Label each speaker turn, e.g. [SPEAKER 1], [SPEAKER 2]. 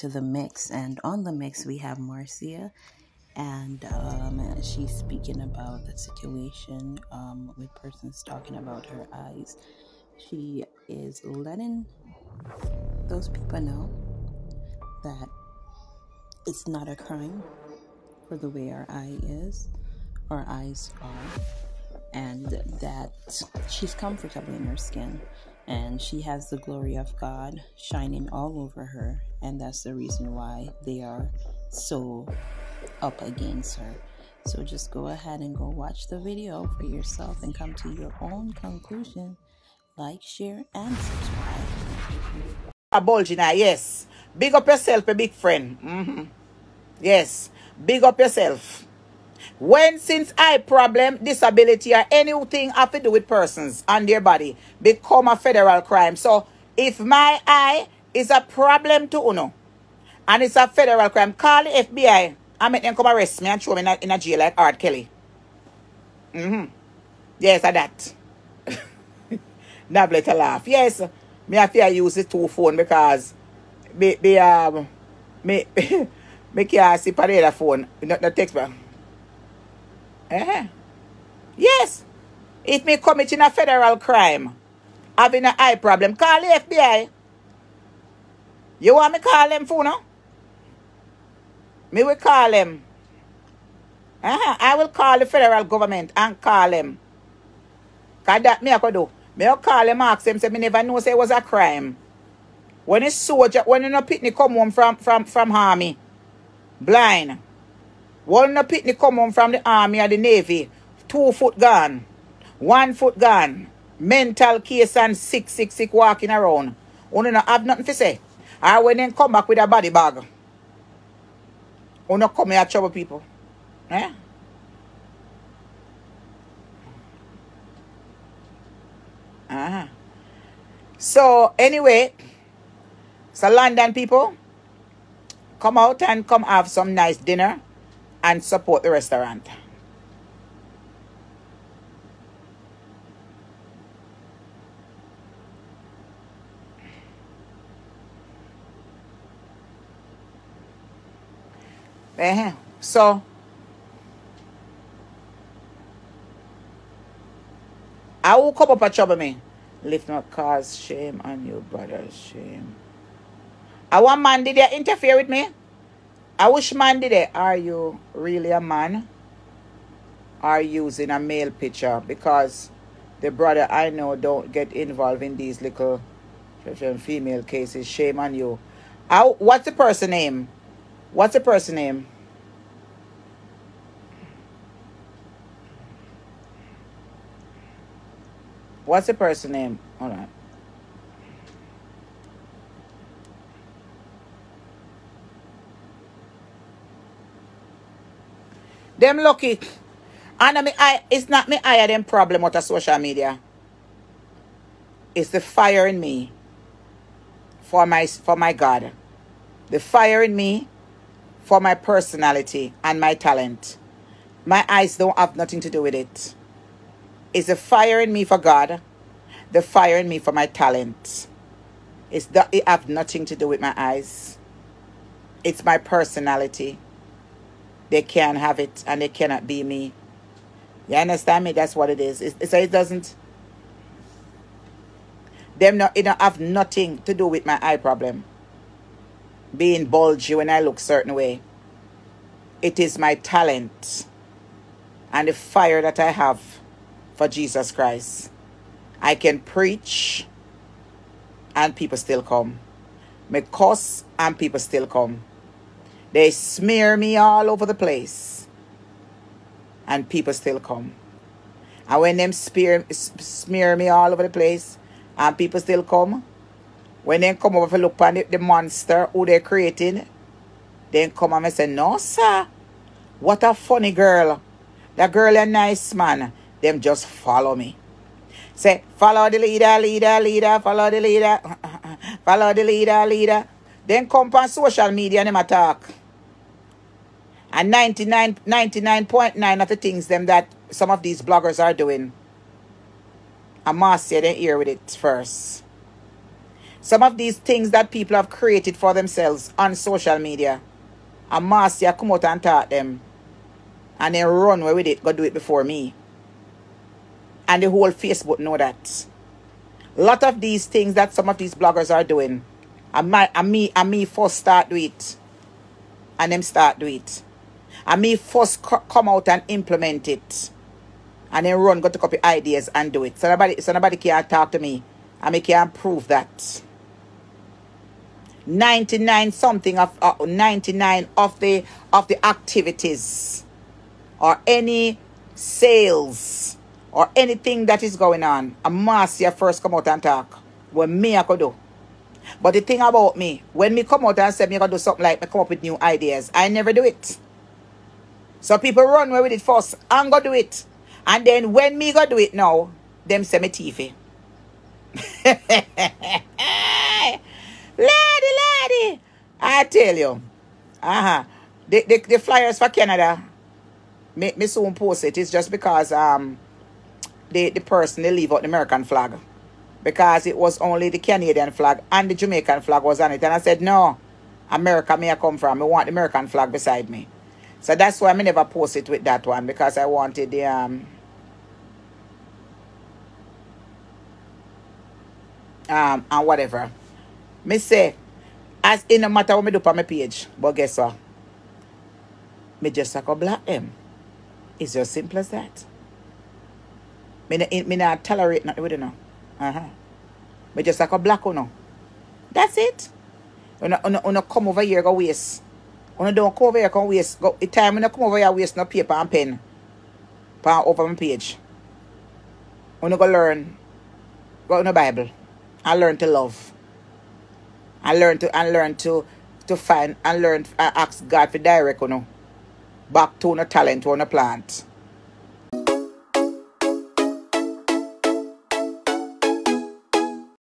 [SPEAKER 1] to the mix, and on the mix we have Marcia, and she's speaking about the situation with persons talking about her eyes. She is letting those people know that it's not a crime for the way our eyes are, and that she's comfortable in her skin, and she has the glory of God shining all over her, and that's the reason why they are so up against her. So just go ahead and go watch the video for yourself and come to your own conclusion. Like, share, and subscribe.
[SPEAKER 2] A bulging eye, yes. Big up yourself, a big friend. Yes, big up yourself. When since eye problem, disability, or anything have to do with persons and their body become a federal crime. So if my eye is a problem to Uno and it's a federal crime, call the FBI and make them come arrest me and throw me in a jail like Art Kelly. Yes, at that. Not let her laugh. Yes, me have to use the two phone because me can't see for the other phone. Not the text back. Yes. If me committing a federal crime, having an eye problem, call the FBI. You want me call them phone, no? Me will call them. I will call the federal government and call them. Because that me I could do. Me will call them, ask them, say me never know say it was a crime. When a soldier, when a picnic come home from army, blind. When a picnic come home from the army or the navy, 2 foot gone, 1 foot gone, mental case and sick walking around. You don't have nothing to say. Or when they come back with a body bag. You don't come here trouble people. So anyway, so London people, come out and come have some nice dinner and support the restaurant. So I will come up and trouble me. Lift not cause shame on you, brothers. Shame. I want man did they interfere with me? I wish man did they. Are you really a man? Are you using a male picture? Because the brother I know don't get involved in these little female cases. Shame on you. What's the person name? What's the person name? What's the person name? Hold on. Them lucky. And it's not me eye them problem with the social media. It's the fire in me for my God. The fire in me for my personality and my talent. My eyes don't have nothing to do with it. It's the fire in me for God. The fire in me for my talent. It have nothing to do with my eyes. It's my personality. They can't have it and they cannot be me. You understand me? That's what it is. It doesn't. It don't have nothing to do with my eye problem. Being bulgy when I look certain way. It is my talent and the fire that I have for Jesus Christ. I can preach and people still come. Me cuss and people still come. They smear me all over the place and people still come. And when them smear me all over the place and people still come, when they come over to look at the monster who they're creating, they come and say, no sir, what a funny girl. That girl a nice man. Them just follow me. Say, follow the leader, follow the leader, follow the leader. Then come on social media and them attack. And 99.9 of the things them that some of these bloggers are doing, and Marcia didn't hear with it first. Some of these things that people have created for themselves on social media, and Marcia come out and taught them, and then run away with it, go do it before me. And the whole Facebook know that. A lot of these things that some of these bloggers are doing, and me first start do it, and them start do it. And me first come out and implement it, and then run, go to copy ideas and do it. So nobody can talk to me, and me can prove that. 99 of the activities or any sales or anything that is going on, a Marcia first come out and talk when me I could do. But the thing about me, when me come out and say me gonna do something like me come up with new ideas, I never do it. So people run away with it first and go do it. And then when me go do it now, them say me teefy. Lady, I tell you. The flyers for Canada, me soon post it. It's just because the person, they leave out the American flag. Because it was only the Canadian flag and the Jamaican flag was on it. And I said, no, America may I come from. I want the American flag beside me. So that's why I never post it with that one. Because I wanted the and whatever. Me say, as in no matter what me do on my page, but guess what? Me just like a block them. It's just simple as that. Me not tolerate nothing with it now. Me just like a black one. That's it. Una come over here go waste. Una don't come over here go waste. Go the time when I come over here waste no paper and pen. Over my page. Una go learn. Go in the Bible. And learn to love. And learn to find and learn and ask God for direct back to no talent on a plant.